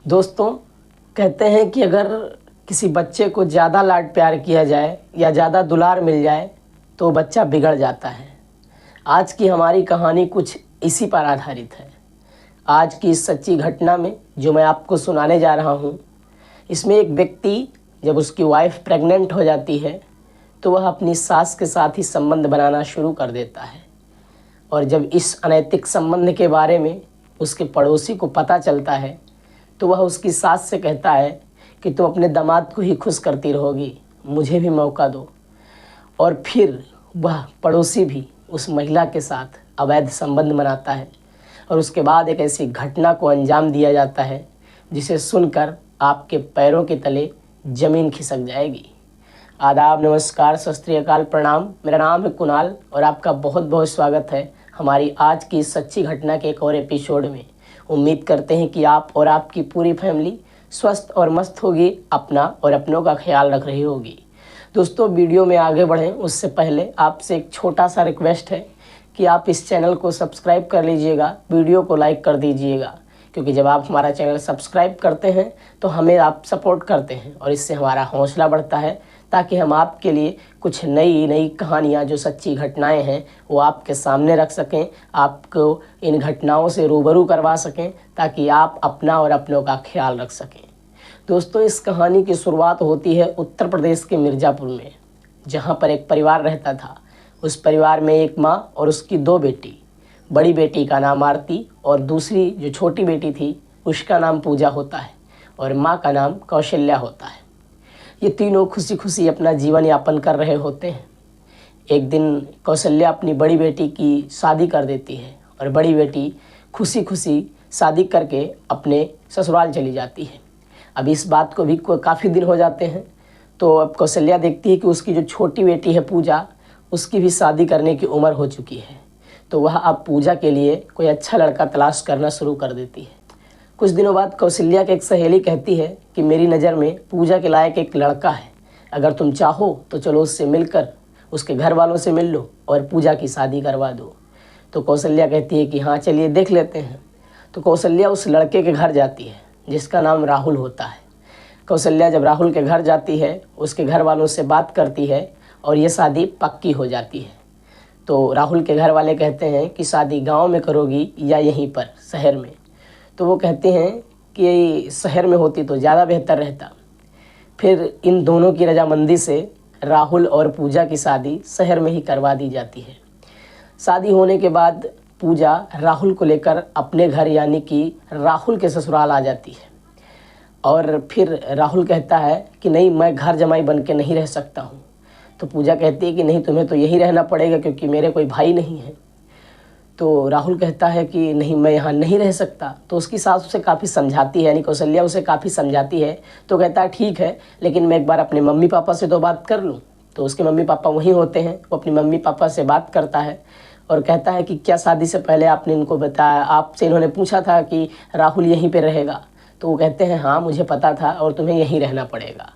दोस्तों, कहते हैं कि अगर किसी बच्चे को ज़्यादा लाड प्यार किया जाए या ज़्यादा दुलार मिल जाए तो बच्चा बिगड़ जाता है। आज की हमारी कहानी कुछ इसी पर आधारित है। आज की इस सच्ची घटना में जो मैं आपको सुनाने जा रहा हूँ, इसमें एक व्यक्ति जब उसकी वाइफ प्रेग्नेंट हो जाती है तो वह अपनी सास के साथ ही संबंध बनाना शुरू कर देता है। और जब इस अनैतिक संबंध के बारे में उसके पड़ोसी को पता चलता है तो वह उसकी सास से कहता है कि तुम अपने दामाद को ही खुश करती रहोगी, मुझे भी मौका दो। और फिर वह पड़ोसी भी उस महिला के साथ अवैध संबंध बनाता है और उसके बाद एक ऐसी घटना को अंजाम दिया जाता है जिसे सुनकर आपके पैरों के तले ज़मीन खिसक जाएगी। आदाब, नमस्कार, सत श्री अकाल, प्रणाम। मेरा नाम है कुणाल और आपका बहुत बहुत स्वागत है हमारी आज की सच्ची घटना के एक और एपिसोड में। उम्मीद करते हैं कि आप और आपकी पूरी फैमिली स्वस्थ और मस्त होगी, अपना और अपनों का ख्याल रख रही होगी। दोस्तों, वीडियो में आगे बढ़ें उससे पहले आपसे एक छोटा सा रिक्वेस्ट है कि आप इस चैनल को सब्सक्राइब कर लीजिएगा, वीडियो को लाइक कर दीजिएगा, क्योंकि जब आप हमारा चैनल सब्सक्राइब करते हैं तो हमें आप सपोर्ट करते हैं और इससे हमारा हौसला बढ़ता है ताकि हम आपके लिए कुछ नई नई कहानियाँ जो सच्ची घटनाएं हैं वो आपके सामने रख सकें, आपको इन घटनाओं से रूबरू करवा सकें ताकि आप अपना और अपनों का ख्याल रख सकें। दोस्तों, इस कहानी की शुरुआत होती है उत्तर प्रदेश के मिर्ज़ापुर में, जहाँ पर एक परिवार रहता था। उस परिवार में एक माँ और उसकी दो बेटी। बड़ी बेटी का नाम आरती और दूसरी जो छोटी बेटी थी उसका नाम पूजा होता है और माँ का नाम कौशल्या होता है। ये तीनों खुशी खुशी अपना जीवन यापन कर रहे होते हैं। एक दिन कौशल्या अपनी बड़ी बेटी की शादी कर देती है और बड़ी बेटी खुशी खुशी शादी करके अपने ससुराल चली जाती है। अब इस बात को भी काफ़ी दिन हो जाते हैं तो अब कौशल्या देखती है कि उसकी जो छोटी बेटी है पूजा, उसकी भी शादी करने की उम्र हो चुकी है। तो वह अब पूजा के लिए कोई अच्छा लड़का तलाश करना शुरू कर देती है। कुछ दिनों बाद कौशल्या की एक सहेली कहती है कि मेरी नज़र में पूजा के लायक एक लड़का है, अगर तुम चाहो तो चलो उससे मिलकर उसके घर वालों से मिल लो और पूजा की शादी करवा दो। तो कौशल्या कहती है कि हाँ, चलिए देख लेते हैं। तो कौशल्या उस लड़के के घर जाती है जिसका नाम राहुल होता है। कौशल्या जब राहुल के घर जाती है, उसके घर वालों से बात करती है और ये शादी पक्की हो जाती है। तो राहुल के घर वाले कहते हैं कि शादी गांव में करोगी या यहीं पर शहर में। तो वो कहते हैं कि शहर में होती तो ज़्यादा बेहतर रहता। फिर इन दोनों की रजामंदी से राहुल और पूजा की शादी शहर में ही करवा दी जाती है। शादी होने के बाद पूजा राहुल को लेकर अपने घर यानी कि राहुल के ससुराल आ जाती है और फिर राहुल कहता है कि नहीं, मैं घर जमाई बन के नहीं रह सकता हूँ। तो पूजा कहती है कि नहीं, तुम्हें तो यहीं रहना पड़ेगा क्योंकि मेरे कोई भाई नहीं है। तो राहुल कहता है कि नहीं, मैं यहाँ नहीं रह सकता। तो उसकी सास उसे काफ़ी समझाती है, यानी कौशल्या उसे काफ़ी समझाती है। तो कहता है ठीक है, लेकिन मैं एक बार अपने मम्मी पापा से तो बात कर लूँ। तो उसके मम्मी पापा वहीं होते हैं। वो अपनी मम्मी पापा से बात करता है और कहता है कि क्या शादी से पहले आपने इनको बताया, आपसे इन्होंने पूछा था कि राहुल यहीं पर रहेगा? तो वो कहते हैं हाँ, मुझे पता था और तुम्हें यहीं रहना पड़ेगा।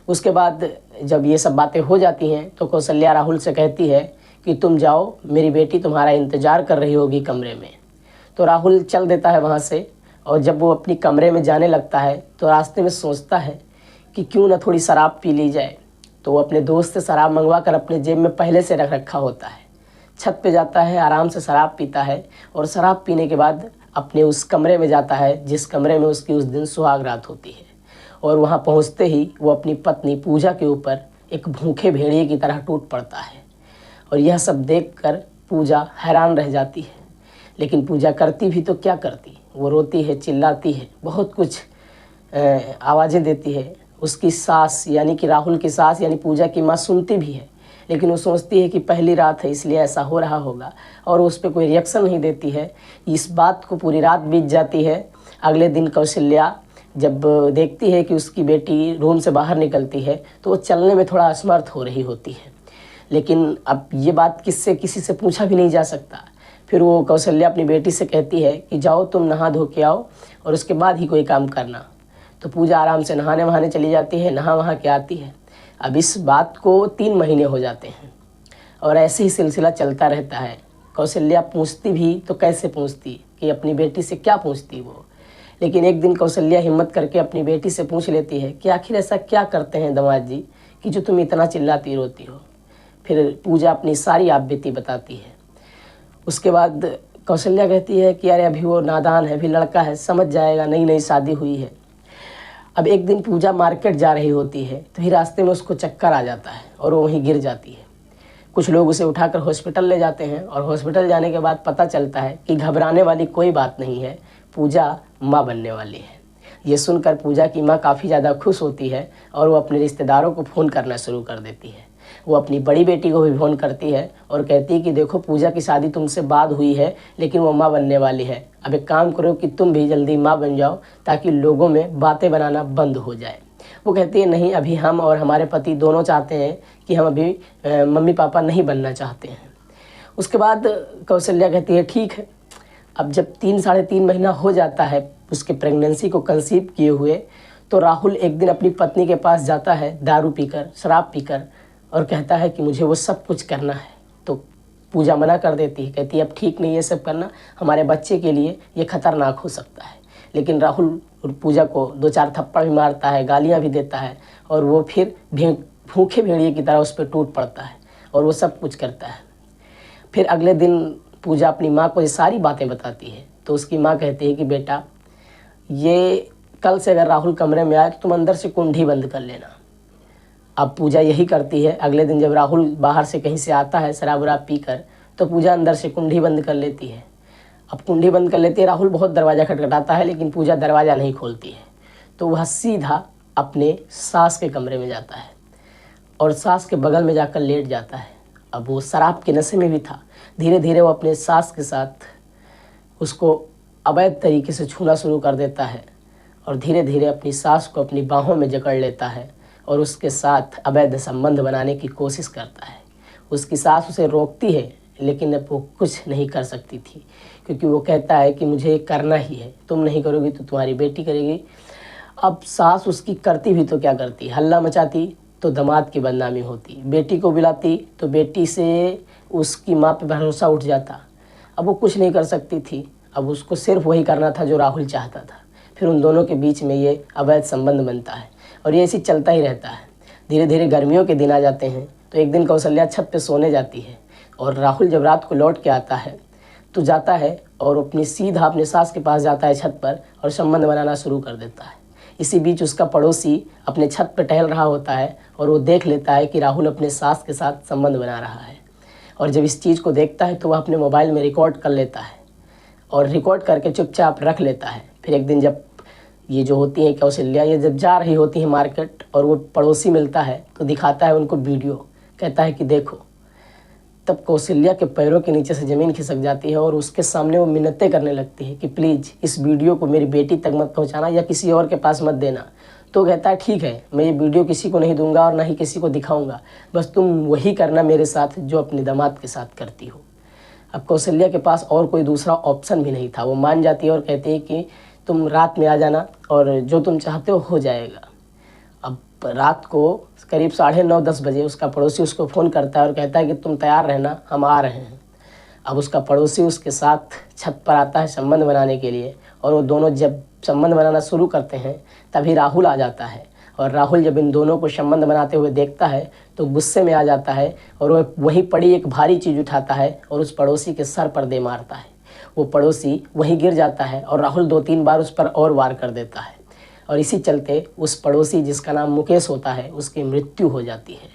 उसके बाद जब ये सब बातें हो जाती हैं तो कौशल्या राहुल से कहती है कि तुम जाओ, मेरी बेटी तुम्हारा इंतज़ार कर रही होगी कमरे में। तो राहुल चल देता है वहाँ से और जब वो अपनी कमरे में जाने लगता है तो रास्ते में सोचता है कि क्यों ना थोड़ी शराब पी ली जाए। तो वो अपने दोस्त से शराब मंगवा कर अपने जेब में पहले से रख रखा होता है। छत पे जाता है, आराम से शराब पीता है और शराब पीने के बाद अपने उस कमरे में जाता है जिस कमरे में उसकी उस दिन सुहाग रात होती है। और वहाँ पहुँचते ही वो अपनी पत्नी पूजा के ऊपर एक भूखे भेड़िए की तरह टूट पड़ता है। और यह सब देखकर पूजा हैरान रह जाती है। लेकिन पूजा करती भी तो क्या करती, वो रोती है, चिल्लाती है, बहुत कुछ आवाज़ें देती है। उसकी सास यानी कि राहुल की सास यानी पूजा की माँ सुनती भी है, लेकिन वो सोचती है कि पहली रात है इसलिए ऐसा हो रहा होगा और उस पर कोई रिएक्शन नहीं देती है। इस बात को पूरी रात बीत जाती है। अगले दिन कौशल्या जब देखती है कि उसकी बेटी रूम से बाहर निकलती है तो वो चलने में थोड़ा असमर्थ हो रही होती है, लेकिन अब ये बात किसी से पूछा भी नहीं जा सकता। फिर वो कौशल्या अपनी बेटी से कहती है कि जाओ तुम नहा धो के आओ और उसके बाद ही कोई काम करना। तो पूजा आराम से नहाने वहाने चली जाती है, नहा वहाँ के आती है। अब इस बात को 3 महीने हो जाते हैं और ऐसे ही सिलसिला चलता रहता है। कौशल्या पूछती भी तो कैसे पूछती कि अपनी बेटी से क्या पूछती वो लेकिन एक दिन कौशल्या हिम्मत करके अपनी बेटी से पूछ लेती है कि आखिर ऐसा क्या करते हैं दामाद जी कि जो तुम इतना चिल्लाती रोती हो। फिर पूजा अपनी सारी आप बीती बताती है। उसके बाद कौशल्या कहती है कि अरे अभी वो नादान है, अभी लड़का है, समझ जाएगा, नई नई शादी हुई है। अब एक दिन पूजा मार्केट जा रही होती है तो ही रास्ते में उसको चक्कर आ जाता है और वो वहीं गिर जाती है। कुछ लोग उसे उठाकर हॉस्पिटल ले जाते हैं और हॉस्पिटल जाने के बाद पता चलता है कि घबराने वाली कोई बात नहीं है, पूजा माँ बनने वाली है। ये सुनकर पूजा की माँ काफ़ी ज़्यादा खुश होती है और वो अपने रिश्तेदारों को फ़ोन करना शुरू कर देती है। वो अपनी बड़ी बेटी को भी फ़ोन करती है और कहती है कि देखो पूजा की शादी तुमसे बाद हुई है लेकिन वो माँ बनने वाली है। अब एक काम करो कि तुम भी जल्दी माँ बन जाओ ताकि लोगों में बातें बनाना बंद हो जाए। वो कहती है नहीं, अभी हम और हमारे पति दोनों चाहते हैं कि हम अभी मम्मी पापा नहीं बनना चाहते हैं। उसके बाद कौशल्या कहती है ठीक है। अब जब 3-3.5 महीना हो जाता है उसके प्रेगनेंसी को कंसीव किए हुए, तो राहुल एक दिन अपनी पत्नी के पास जाता है दारू पीकर, शराब पीकर, और कहता है कि मुझे वो सब कुछ करना है। तो पूजा मना कर देती है, कहती है अब ठीक नहीं ये सब करना, हमारे बच्चे के लिए ये खतरनाक हो सकता है। लेकिन राहुल पूजा को 2-4 थप्पड़ भी मारता है, गालियाँ भी देता है और वो फिर भूखे भेड़िए की तरह उस पर टूट पड़ता है और वो सब कुछ करता है। फिर अगले दिन पूजा अपनी माँ को ये सारी बातें बताती है तो उसकी माँ कहती है कि बेटा ये कल से अगर राहुल कमरे में आए तो तुम अंदर से कुंडी बंद कर लेना। अब पूजा यही करती है। अगले दिन जब राहुल बाहर से कहीं से आता है शराब वराब पीकर, तो पूजा अंदर से कुंडी बंद कर लेती है। अब कुंडी बंद कर लेती है, राहुल बहुत दरवाज़ा खटखटाता है लेकिन पूजा दरवाज़ा नहीं खोलती है। तो वह सीधा अपने सास के कमरे में जाता है और सास के बगल में जाकर लेट जाता है। अब वो शराब के नशे में भी था। धीरे धीरे वो अपने सास के साथ उसको अवैध तरीके से छूना शुरू कर देता है और धीरे धीरे अपनी सास को अपनी बाहों में जकड़ लेता है और उसके साथ अवैध संबंध बनाने की कोशिश करता है। उसकी सास उसे रोकती है लेकिन अब वो कुछ नहीं कर सकती थी, क्योंकि वो कहता है कि मुझे ये करना ही है, तुम नहीं करोगी तो तुम्हारी बेटी करेगी। अब सास उसकी करती भी तो क्या करती, हल्ला मचाती तो दामाद की बदनामी होती, बेटी को बुलाती तो बेटी से उसकी माँ पे भरोसा उठ जाता। अब वो कुछ नहीं कर सकती थी, अब उसको सिर्फ वही करना था जो राहुल चाहता था। फिर उन दोनों के बीच में ये अवैध संबंध बनता है और ये ऐसे चलता ही रहता है। धीरे धीरे गर्मियों के दिन आ जाते हैं तो एक दिन कौशल्या छत पे सोने जाती है और राहुल जब रात को लौट के आता है तो जाता है और सीधा अपने सास के पास जाता है छत पर और संबंध बनाना शुरू कर देता है। इसी बीच उसका पड़ोसी अपने छत पर टहल रहा होता है और वो देख लेता है कि राहुल अपने सास के साथ संबंध बना रहा है और जब इस चीज़ को देखता है तो वह अपने मोबाइल में रिकॉर्ड कर लेता है और रिकॉर्ड करके चुपचाप रख लेता है। फिर एक दिन जब ये जो होती हैं कौशल्या, ये जब जा रही होती है मार्केट और वो पड़ोसी मिलता है तो दिखाता है उनको वीडियो, कहता है कि देखो। तब कौशल्या के पैरों के नीचे से ज़मीन खिसक जाती है और उसके सामने वो मिन्नतें करने लगती है कि प्लीज़ इस वीडियो को मेरी बेटी तक मत पहुंचाना या किसी और के पास मत देना। तो कहता है ठीक है, मैं ये वीडियो किसी को नहीं दूंगा और ना ही किसी को दिखाऊंगा, बस तुम वही करना मेरे साथ जो अपने दामाद के साथ करती हो। अब कौशल्या के पास और कोई दूसरा ऑप्शन भी नहीं था। वो मान जाती है और कहती है कि तुम रात में आ जाना और जो तुम चाहते हो जाएगा। अब रात को करीब 9:30-10 बजे उसका पड़ोसी उसको फ़ोन करता है और कहता है कि तुम तैयार रहना, हम आ रहे हैं। अब उसका पड़ोसी उसके साथ छत पर आता है संबंध बनाने के लिए और वो दोनों जब संबंध बनाना शुरू करते हैं तभी राहुल आ जाता है और राहुल जब इन दोनों को संबंध बनाते हुए देखता है तो गुस्से में आ जाता है और वह वहीं पड़ी एक भारी चीज़ उठाता है और उस पड़ोसी के सर पर दे मारता है। वो पड़ोसी वहीं गिर जाता है और राहुल 2-3 बार उस पर और वार कर देता है और इसी चलते उस पड़ोसी जिसका नाम मुकेश होता है उसकी मृत्यु हो जाती है।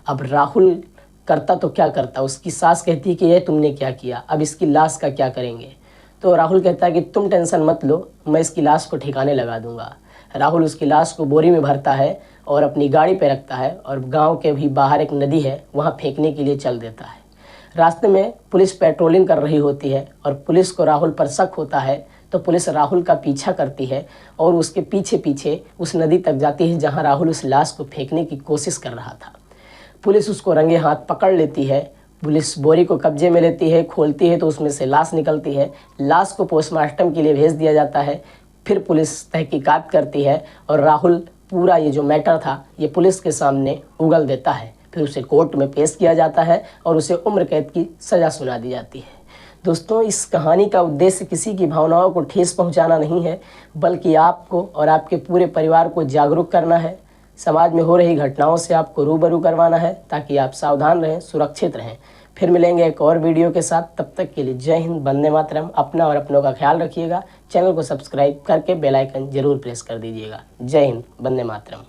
अब राहुल करता तो क्या करता, उसकी सास कहती है कि ये तुमने क्या किया, अब इसकी लाश का क्या करेंगे। तो राहुल कहता है कि तुम टेंशन मत लो, मैं इसकी लाश को ठिकाने लगा दूंगा। राहुल उसकी लाश को बोरी में भरता है और अपनी गाड़ी पे रखता है और गांव के भी बाहर एक नदी है वहाँ फेंकने के लिए चल देता है। रास्ते में पुलिस पेट्रोलिंग कर रही होती है और पुलिस को राहुल पर शक होता है तो पुलिस राहुल का पीछा करती है और उसके पीछे पीछे उस नदी तक जाती है जहाँ राहुल उस लाश को फेंकने की कोशिश कर रहा था। पुलिस उसको रंगे हाथ पकड़ लेती है। पुलिस बोरी को कब्जे में लेती है, खोलती है तो उसमें से लाश निकलती है। लाश को पोस्टमार्टम के लिए भेज दिया जाता है। फिर पुलिस तहकीकात करती है और राहुल पूरा ये जो मैटर था ये पुलिस के सामने उगल देता है। फिर उसे कोर्ट में पेश किया जाता है और उसे उम्र कैद की सज़ा सुना दी जाती है। दोस्तों, इस कहानी का उद्देश्य किसी की भावनाओं को ठेस पहुंचाना नहीं है, बल्कि आपको और आपके पूरे परिवार को जागरूक करना है। समाज में हो रही घटनाओं से आपको रूबरू करवाना है, ताकि आप सावधान रहें, सुरक्षित रहें। फिर मिलेंगे एक और वीडियो के साथ। तब तक के लिए जय हिंद, वंदे मातरम। अपना और अपनों का ख्याल रखिएगा। चैनल को सब्सक्राइब करके बेल आइकन जरूर प्रेस कर दीजिएगा। जय हिंद, वंदे मातरम।